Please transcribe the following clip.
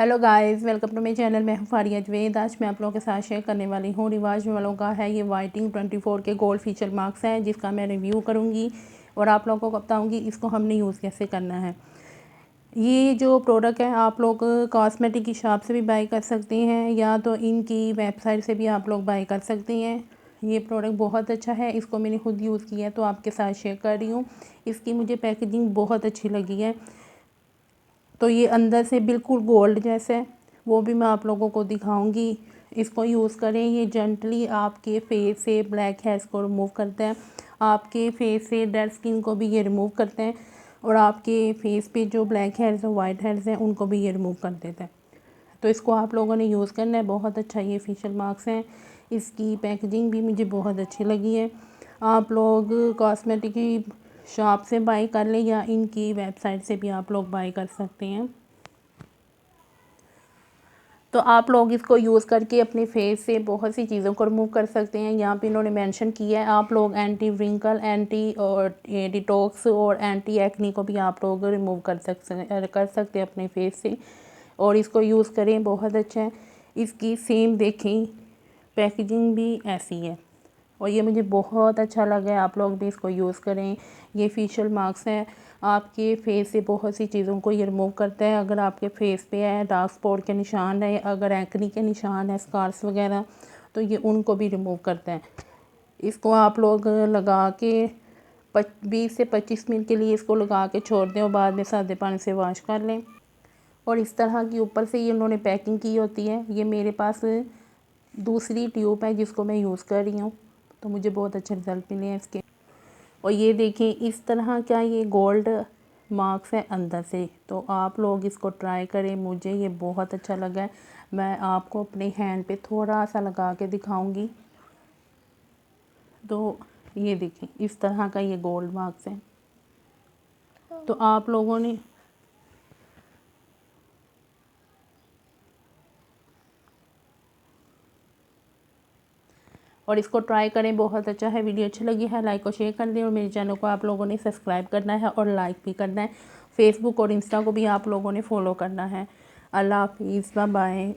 Hello guys, welcome to my channel. मैं हूँ फारिया जवेद। आज मैं आप लोगों के साथ शेयर करने वाली हूँ रिवाज वालों का है ये वाइटिंग 24 के गोल्ड फीचर मार्क्स हैं, जिसका मैं रिव्यू करूँगी और आप लोगों को बताऊँगी इसको हमने यूज़ कैसे करना है। ये जो प्रोडक्ट है आप लोग कॉस्मेटिक की शॉप से भी बाई कर सकते हैं या तो इनकी वेबसाइट से भी आप लोग बाई कर सकते हैं। ये प्रोडक्ट बहुत अच्छा है, इसको मैंने खुद यूज़ किया है तो आपके साथ शेयर कर रही हूँ। इसकी मुझे पैकेजिंग बहुत अच्छी लगी है। तो ये अंदर से बिल्कुल गोल्ड जैसा है, वो भी मैं आप लोगों को दिखाऊंगी। इसको यूज़ करें, ये जेंटली आपके फेस से ब्लैक हेयर्स को रिमूव करता है, आपके फेस से डेड स्किन को भी ये रिमूव करते हैं और आपके फेस पे जो ब्लैक हेयर्स और वाइट हेयर्स हैं उनको भी ये रिमूव कर देता है। तो इसको आप लोगों ने यूज़ करना है। बहुत अच्छा ये फेशियल मास्क है, इसकी पैकेजिंग भी मुझे बहुत अच्छी लगी है। आप लोग कॉस्मेटिक की शॉप से बाई कर लें या इनकी वेबसाइट से भी आप लोग बाई कर सकते हैं। तो आप लोग इसको यूज़ करके अपने फेस से बहुत सी चीज़ों को रिमूव कर सकते हैं। यहाँ पे इन्होंने मेंशन किया है आप लोग एंटी व्रिंकल, एंटी और डिटॉक्स और एंटी एक्नी को भी आप लोग रिमूव कर सकते हैं अपने फेस से। और इसको यूज़ करें, बहुत अच्छा है। इसकी सेम देखें पैकेजिंग भी ऐसी है और ये मुझे बहुत अच्छा लगा है। आप लोग भी इसको यूज़ करें। ये फेशियल मास्क है, आपके फेस से बहुत सी चीज़ों को ये रिमूव करता है। अगर आपके फेस पे है डार्क स्पॉट के निशान है, अगर एक्नी के निशान है, स्कार्स वगैरह, तो ये उनको भी रिमूव करता है। इसको आप लोग लगा के 20 से 25 मिनट के लिए इसको लगा के छोड़ दें और बाद में सादे पानी से वॉश कर लें। और इस तरह की ऊपर से ये उन्होंने पैकिंग की होती है। ये मेरे पास दूसरी ट्यूब है जिसको मैं यूज़ कर रही हूँ, तो मुझे बहुत अच्छे रिज़ल्ट मिले हैं इसके। और ये देखें इस तरह का ये गोल्ड मार्क्स है अंदर से। तो आप लोग इसको ट्राई करें, मुझे ये बहुत अच्छा लगा है। मैं आपको अपने हैंड पे थोड़ा सा लगा के दिखाऊंगी। तो ये देखें इस तरह का ये गोल्ड मार्क्स है। तो आप लोगों ने और इसको ट्राई करें, बहुत अच्छा है। वीडियो अच्छी लगी है लाइक और शेयर कर दें और मेरे चैनल को आप लोगों ने सब्सक्राइब करना है और लाइक भी करना है। फेसबुक और इंस्टा को भी आप लोगों ने फॉलो करना है। अल्लाह हाफिज़, बाय बाय।